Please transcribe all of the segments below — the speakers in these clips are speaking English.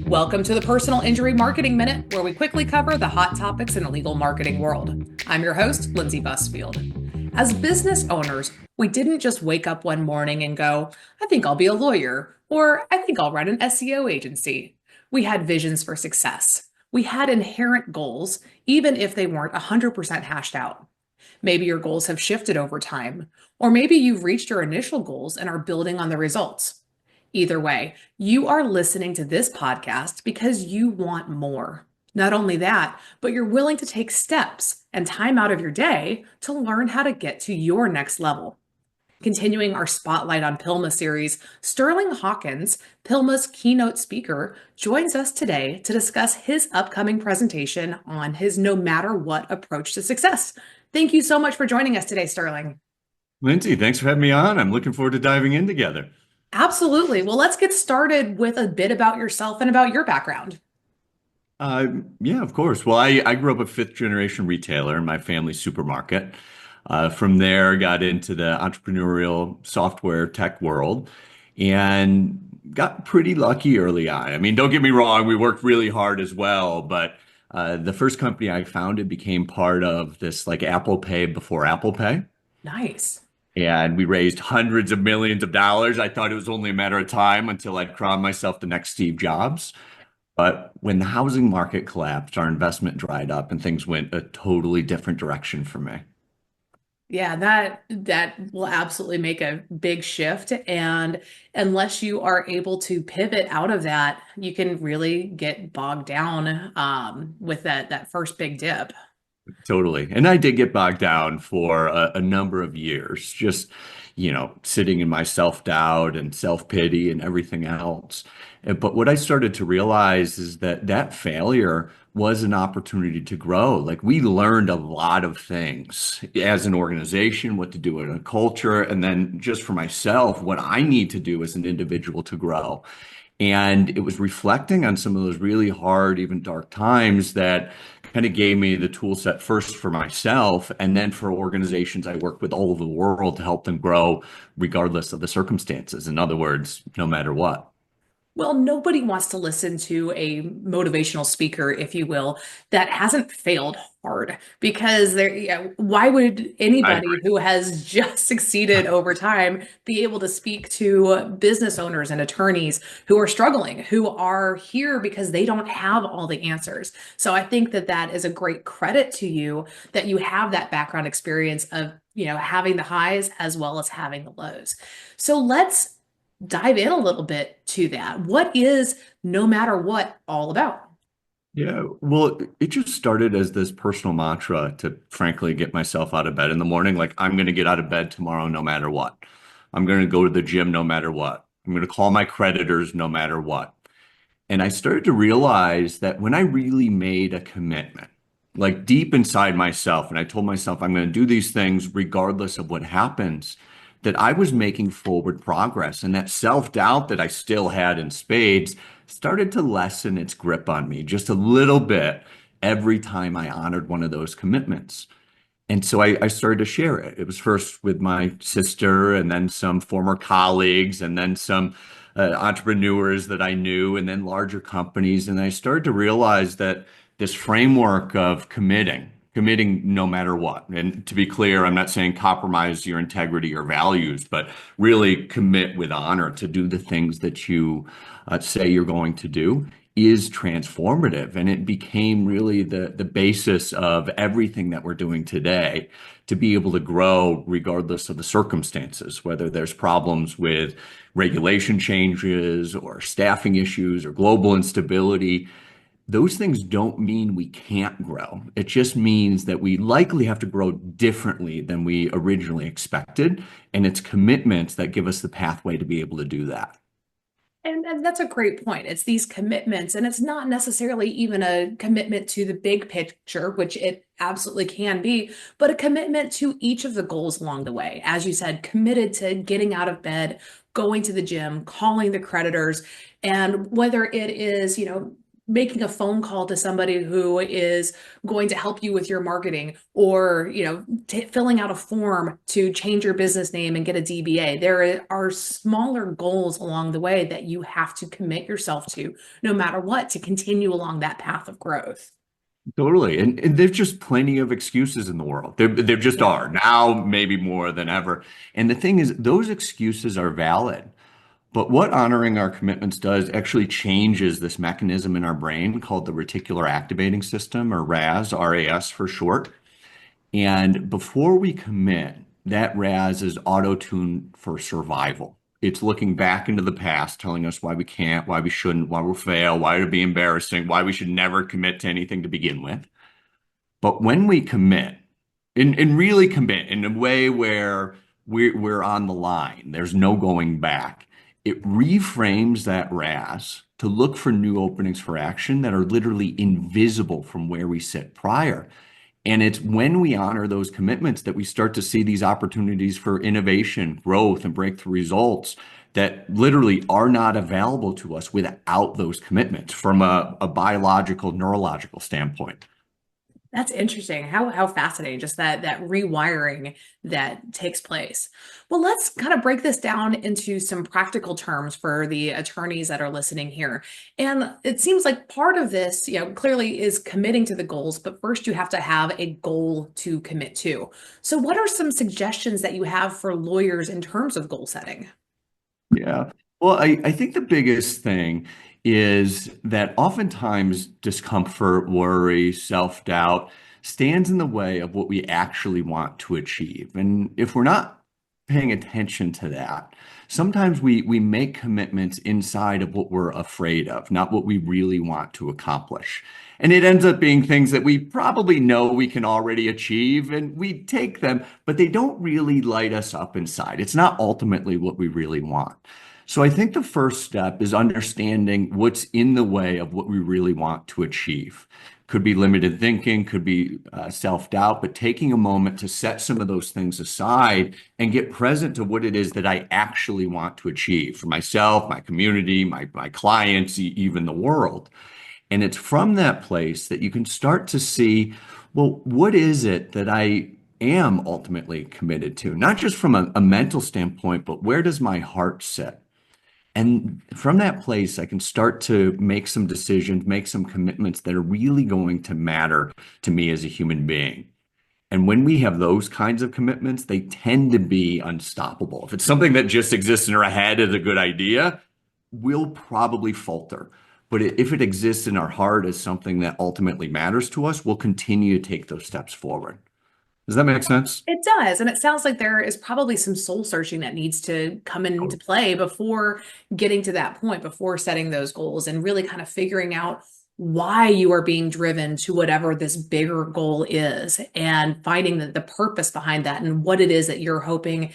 Welcome to the Personal Injury Marketing Minute, where we quickly cover the hot topics in the legal marketing world. I'm your host, Lindsay Busfield. As business owners, we didn't just wake up one morning and go, I think I'll be a lawyer, or I think I'll run an SEO agency. We had visions for success. We had inherent goals, even if they weren't 100% hashed out. Maybe your goals have shifted over time, or maybe you've reached your initial goals and are building on the results. Either way, you are listening to this podcast because you want more. Not only that, but you're willing to take steps and time out of your day to learn how to get to your next level. Continuing our Spotlight on PILMMA series, Sterling Hawkins, PILMMA's keynote speaker, joins us today to discuss his upcoming presentation on his no matter what approach to success. Thank you so much for joining us today, Sterling. Lindsay, thanks for having me on. I'm looking forward to diving in together. Absolutely. Well, let's get started with a bit about yourself and about your background. Yeah, of course. Well, I grew up a fifth generation retailer in my family's supermarket. From there, got into the entrepreneurial software tech world and got pretty lucky early on. I mean, don't get me wrong, we worked really hard as well, but the first company I founded became part of this like Apple Pay before Apple Pay. Nice. And we raised hundreds of millions of dollars. I thought it was only a matter of time until I'd crown myself the next Steve Jobs. But when the housing market collapsed, our investment dried up and things went a totally different direction for me. Yeah, that will absolutely make a big shift. And unless you are able to pivot out of that, you can really get bogged down with that first big dip. Totally. And I did get bogged down for a number of years, just, sitting in my self-doubt and self-pity and everything else. But what I started to realize is that that failure was an opportunity to grow. Like we learned a lot of things as an organization, what to do in a culture, and then just for myself, what I need to do as an individual to grow. And it was reflecting on some of those really hard, even dark times that kind of gave me the tool set first for myself and then for organizations I work with all over the world to help them grow regardless of the circumstances. In other words, no matter what. Well, nobody wants to listen to a motivational speaker, if you will, that hasn't failed hard because why would I anybody agree. who has just succeeded over time be able to speak to business owners and attorneys who are struggling, who are here because they don't have all the answers? So I think that is a great credit to you that you have that background experience of, having the highs as well as having the lows. So let's dive in a little bit to that. What is no matter what all about? Yeah, well, it just started as this personal mantra to frankly get myself out of bed in the morning. Like, I'm going to get out of bed tomorrow no matter what. I'm going to go to the gym no matter what. I'm going to call my creditors no matter what. And I started to realize that when I really made a commitment, like deep inside myself, and I told myself I'm going to do these things regardless of what happens, that I was making forward progress. And that self-doubt that I still had in spades started to lessen its grip on me just a little bit every time I honored one of those commitments. And so I started to share it. It was first with my sister, and then some former colleagues, and then some entrepreneurs that I knew, and then larger companies. And I started to realize that this framework of committing no matter what. And to be clear, I'm not saying compromise your integrity or values, but really commit with honor to do the things that you say you're going to do is transformative. And it became really the basis of everything that we're doing today to be able to grow regardless of the circumstances, whether there's problems with regulation changes or staffing issues or global instability. Those things don't mean we can't grow. It just means that we likely have to grow differently than we originally expected. And it's commitments that give us the pathway to be able to do that. And that's a great point. It's these commitments, and it's not necessarily even a commitment to the big picture, which it absolutely can be, but a commitment to each of the goals along the way. As you said, committed to getting out of bed, going to the gym, calling the creditors, and whether it is, making a phone call to somebody who is going to help you with your marketing, or filling out a form to change your business name and get a DBA. There are smaller goals along the way that you have to commit yourself to, no matter what, to continue along that path of growth. Totally. And there's just plenty of excuses in the world. There just Yeah. are now, maybe more than ever. And the thing is, those excuses are valid. But what honoring our commitments does actually changes this mechanism in our brain called the reticular activating system, or RAS, RAS for short. And before we commit, that RAS is auto-tuned for survival. It's looking back into the past, telling us why we can't, why we shouldn't, why we'll fail, why it'll be embarrassing, why we should never commit to anything to begin with. But when we commit, and really commit in a way where we're on the line, there's no going back, it reframes that RAS to look for new openings for action that are literally invisible from where we sit prior. And it's when we honor those commitments that we start to see these opportunities for innovation, growth, and breakthrough results that literally are not available to us without those commitments from a biological, neurological standpoint. That's interesting. How fascinating, just that rewiring that takes place. Well, let's kind of break this down into some practical terms for the attorneys that are listening here. And it seems like part of this, clearly is committing to the goals, but first you have to have a goal to commit to. So what are some suggestions that you have for lawyers in terms of goal setting? Yeah. Well, I think the biggest thing is that oftentimes discomfort, worry, self-doubt stands in the way of what we actually want to achieve. And if we're not paying attention to that, sometimes we make commitments inside of what we're afraid of, not what we really want to accomplish. And it ends up being things that we probably know we can already achieve, and we take them, but they don't really light us up inside. It's not ultimately what we really want. So I think the first step is understanding what's in the way of what we really want to achieve. Could be limited thinking, could be self-doubt, but taking a moment to set some of those things aside and get present to what it is that I actually want to achieve for myself, my community, my clients, even the world. And it's from that place that you can start to see, well, what is it that I am ultimately committed to? Not just from a mental standpoint, but where does my heart sit? And from that place, I can start to make some decisions, make some commitments that are really going to matter to me as a human being. And when we have those kinds of commitments, they tend to be unstoppable. If it's something that just exists in our head as a good idea, we'll probably falter. But if it exists in our heart as something that ultimately matters to us, we'll continue to take those steps forward. Does that make sense? It does. And it sounds like there is probably some soul searching that needs to come into play before getting to that point, before setting those goals and really kind of figuring out why you are being driven to whatever this bigger goal is, and finding the purpose behind that and what it is that you're hoping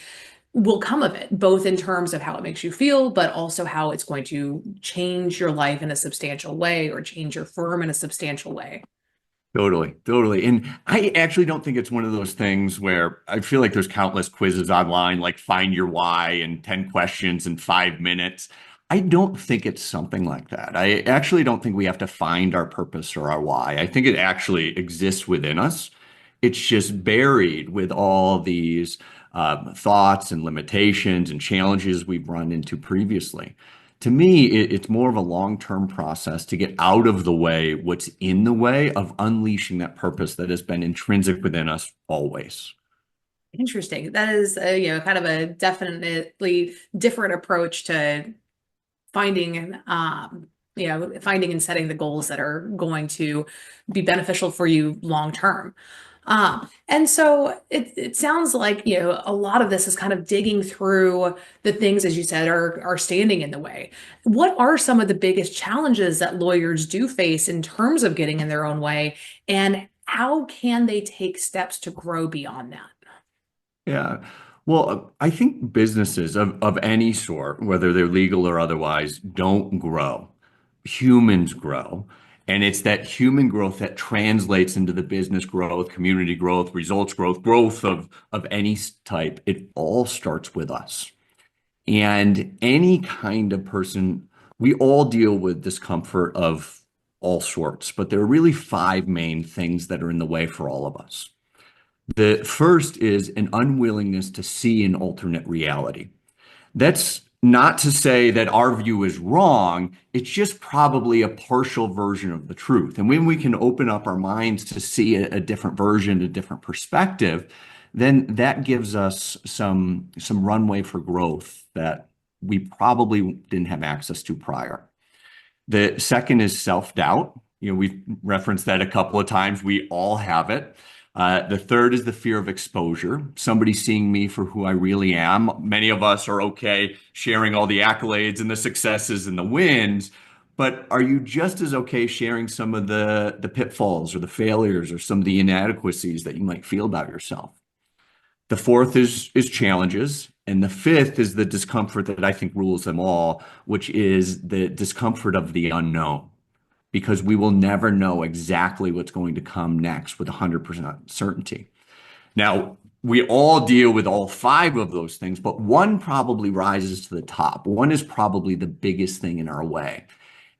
will come of it, both in terms of how it makes you feel, but also how it's going to change your life in a substantial way or change your firm in a substantial way. Totally, totally. And I actually don't think it's one of those things where I feel like there's countless quizzes online, like find your why and 10 questions in 5 minutes. I don't think it's something like that. I actually don't think we have to find our purpose or our why. I think it actually exists within us. It's just buried with all these thoughts and limitations and challenges we've run into previously. To me, it's more of a long-term process to get out of the way what's in the way of unleashing that purpose that has been intrinsic within us always. Interesting. That is kind of a definitely different approach to finding finding and setting the goals that are going to be beneficial for you long term. And so it sounds like, a lot of this is kind of digging through the things, as you said, are standing in the way. What are some of the biggest challenges that lawyers do face in terms of getting in their own way, and how can they take steps to grow beyond that? Yeah. Well, I think businesses of any sort, whether they're legal or otherwise, don't grow. Humans grow. And it's that human growth that translates into the business growth, community growth, results growth, growth of any type. It all starts with us. And any kind of person, we all deal with discomfort of all sorts, but there are really five main things that are in the way for all of us. The first is an unwillingness to see an alternate reality. That's not to say that our view is wrong. It's just probably a partial version of the truth. And when we can open up our minds to see a different version, a different perspective, then that gives us some runway for growth that we probably didn't have access to prior. The second is self-doubt. We've referenced that a couple of times. We all have it. The third is the fear of exposure, somebody seeing me for who I really am. Many of us are okay sharing all the accolades and the successes and the wins, but are you just as okay sharing some of the pitfalls or the failures or some of the inadequacies that you might feel about yourself? The fourth is challenges, and the fifth is the discomfort that I think rules them all, which is the discomfort of the unknown, because we will never know exactly what's going to come next with 100% certainty. Now, we all deal with all five of those things, but one probably rises to the top. One is probably the biggest thing in our way.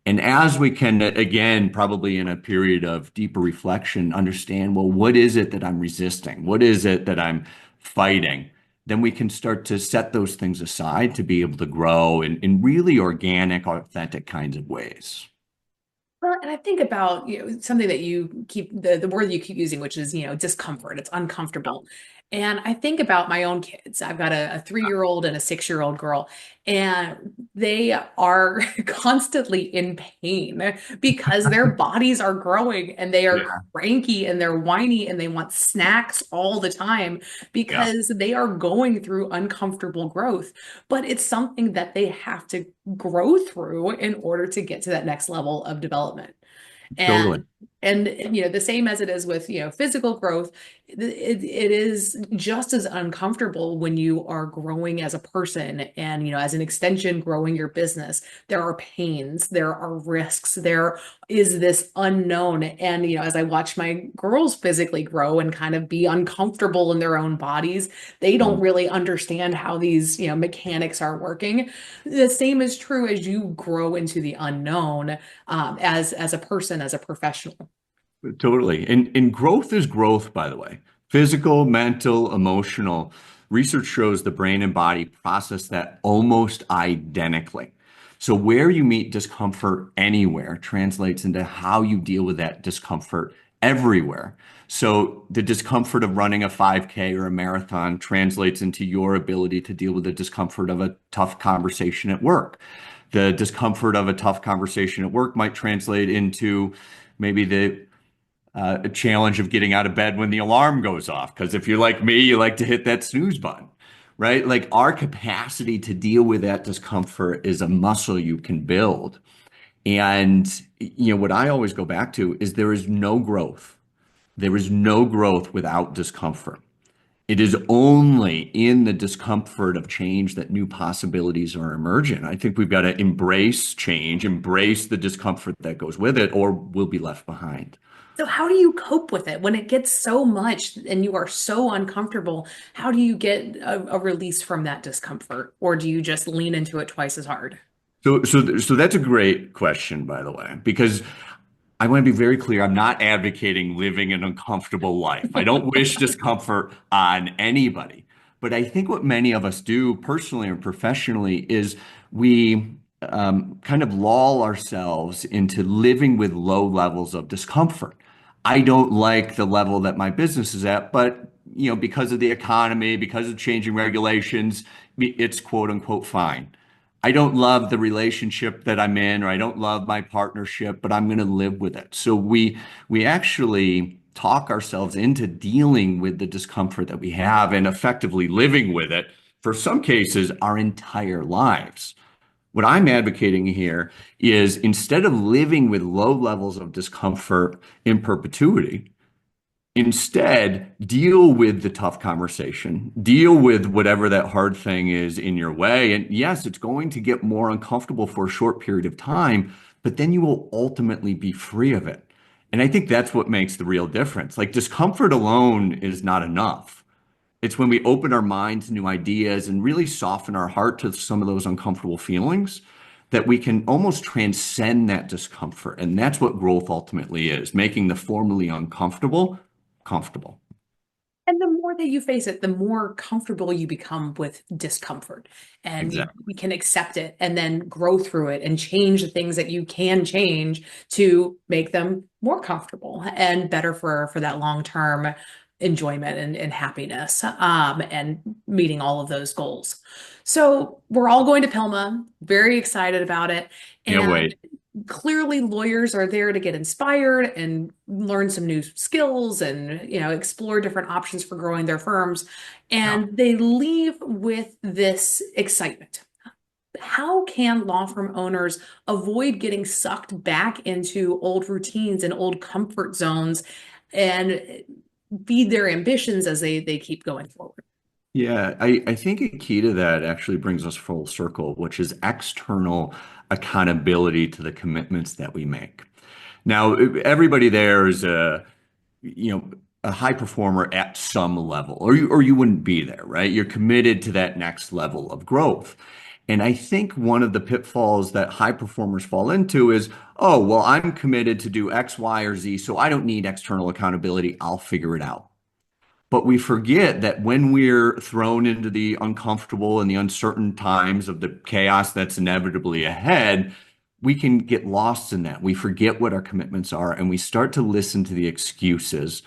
And as we can, again, probably in a period of deeper reflection, understand, well, what is it that I'm resisting? What is it that I'm fighting? Then we can start to set those things aside to be able to grow in really organic, authentic kinds of ways. Well, and I think about, something that you keep the word you keep using, which is, discomfort. It's uncomfortable. And I think about my own kids. I've got a 3-year-old and a 6-year-old girl, and they are constantly in pain because their bodies are growing and they are Yeah. cranky and they're whiny and they want snacks all the time Yeah, because they are going through uncomfortable growth. But it's something that they have to grow through in order to get to that next level of development. totally. And the same as it is with physical growth, it is just as uncomfortable when you are growing as a person and as an extension growing your business. There are pains, there are risks, there is this unknown. And as I watch my girls physically grow and kind of be uncomfortable in their own bodies, they don't Mm. really understand how these mechanics are working. The same is true as you grow into the unknown, as a person, as a professional. Totally. And growth is growth, by the way. Physical, mental, emotional. Research shows the brain and body process that almost identically. So where you meet discomfort anywhere translates into how you deal with that discomfort everywhere. So the discomfort of running a 5K or a marathon translates into your ability to deal with the discomfort of a tough conversation at work. The discomfort of a tough conversation at work might translate into maybe the a challenge of getting out of bed when the alarm goes off. Because if you're like me, you like to hit that snooze button, right? Like our capacity to deal with that discomfort is a muscle you can build. And, what I always go back to is there is no growth. There is no growth without discomfort. It is only in the discomfort of change that new possibilities are emerging. I think we've got to embrace change, embrace the discomfort that goes with it, or we'll be left behind. So how do you cope with it when it gets so much and you are so uncomfortable? How do you get a release from that discomfort, or do you just lean into it twice as hard? So that's a great question, by the way, because I want to be very clear. I'm not advocating living an uncomfortable life. I don't wish discomfort on anybody. But I think what many of us do personally or professionally is we kind of lull ourselves into living with low levels of discomfort. I don't like the level that my business is at, but because of the economy, because of changing regulations, it's quote unquote fine. I don't love the relationship that I'm in, or I don't love my partnership, but I'm going to live with it. So we actually talk ourselves into dealing with the discomfort that we have and effectively living with it for some cases our entire lives. What I'm advocating here is instead of living with low levels of discomfort in perpetuity, instead, deal with the tough conversation, deal with whatever that hard thing is in your way. And yes, it's going to get more uncomfortable for a short period of time, but then you will ultimately be free of it. And I think that's what makes the real difference. Like discomfort alone is not enough. It's when we open our mind to new ideas and really soften our heart to some of those uncomfortable feelings that we can almost transcend that discomfort. And that's what growth ultimately is, making the formerly uncomfortable comfortable. And the more that you face it, the more comfortable you become with discomfort. And Exactly. we can accept it and then grow through it and change the things that you can change to make them more comfortable and better for that long-term enjoyment and happiness, and meeting all of those goals. So we're all going to PILMMA, very excited about it. Can't And wait. clearly lawyers are there to get inspired and learn some new skills and explore different options for growing their firms, Yeah. and they leave with this excitement. How can law firm owners avoid getting sucked back into old routines and old comfort zones and feed their ambitions as they keep going forward? Yeah, I think a key to that actually brings us full circle, which is external accountability to the commitments that we make. Now, everybody there is you know, a high performer at some level, or you wouldn't be there, right? You're committed to that next level of growth. And I think one of the pitfalls that high performers fall into is, oh, well, I'm committed to do X, Y, or Z, so I don't need external accountability. I'll figure it out. But we forget that when we're thrown into the uncomfortable and the uncertain times of the chaos that's inevitably ahead, we can get lost in that. We forget what our commitments are and we start to listen to the excuses.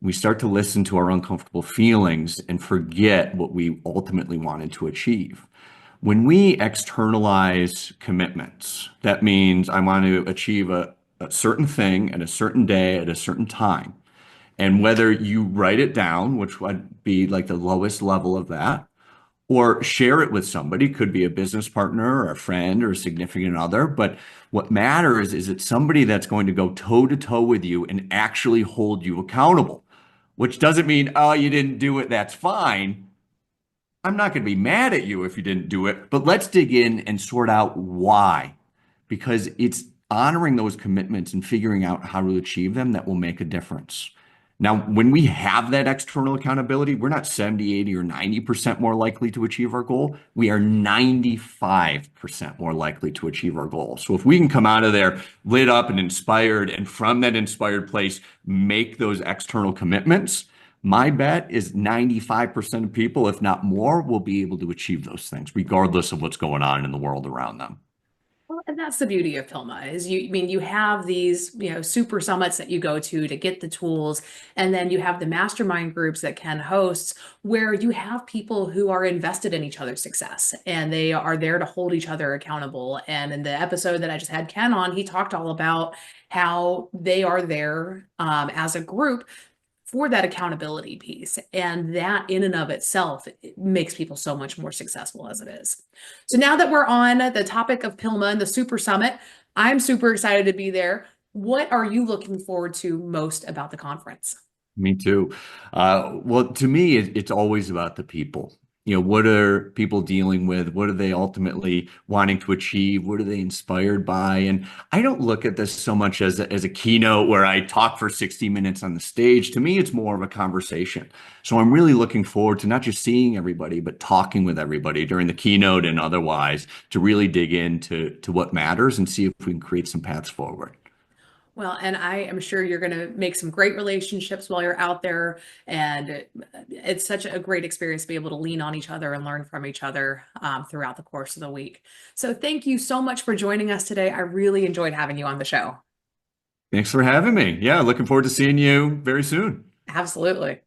We start to listen to our uncomfortable feelings and forget what we ultimately wanted to achieve. When we externalize commitments, that means I want to achieve a certain thing at a certain day at a certain time. And whether you write it down, which would be like the lowest level of that, or share it with somebody, could be a business partner or a friend or a significant other. But what matters is it's somebody that's going to go toe to toe with you and actually hold you accountable, which doesn't mean, oh, you didn't do it, that's fine. I'm not going to be mad at you if you didn't do it, but let's dig in and sort out why. Because it's honoring those commitments and figuring out how to achieve them that will make a difference. Now, when we have that external accountability, we're not 70, 80, or 90% more likely to achieve our goal. We are 95% more likely to achieve our goal. So if we can come out of there lit up and inspired, and from that inspired place, make those external commitments, my bet is 95% of people, if not more, will be able to achieve those things, regardless of what's going on in the world around them. Well, and that's the beauty of PILMMA is you have these, super summits that you go to get the tools, and then you have the mastermind groups that Ken hosts where you have people who are invested in each other's success and they are there to hold each other accountable. And in the episode that I just had Ken on, he talked all about how they are there, as a group for that accountability piece. And that in and of itself, it makes people so much more successful as it is. So now that we're on the topic of PILMMA and the Super Summit, I'm super excited to be there. What are you looking forward to most about the conference? Me too. Well, to me, it's always about the people. What are people dealing with? What are they ultimately wanting to achieve? What are they inspired by? And I don't look at this so much as a keynote where I talk for 60 minutes on the stage. To me, it's more of a conversation. So I'm really looking forward to not just seeing everybody, but talking with everybody during the keynote and otherwise to really dig into what matters and see if we can create some paths forward. Well, and I am sure you're going to make some great relationships while you're out there. And it's such a great experience to be able to lean on each other and learn from each other, throughout the course of the week. So thank you so much for joining us today. I really enjoyed having you on the show. Thanks for having me. Yeah, looking forward to seeing you very soon. Absolutely.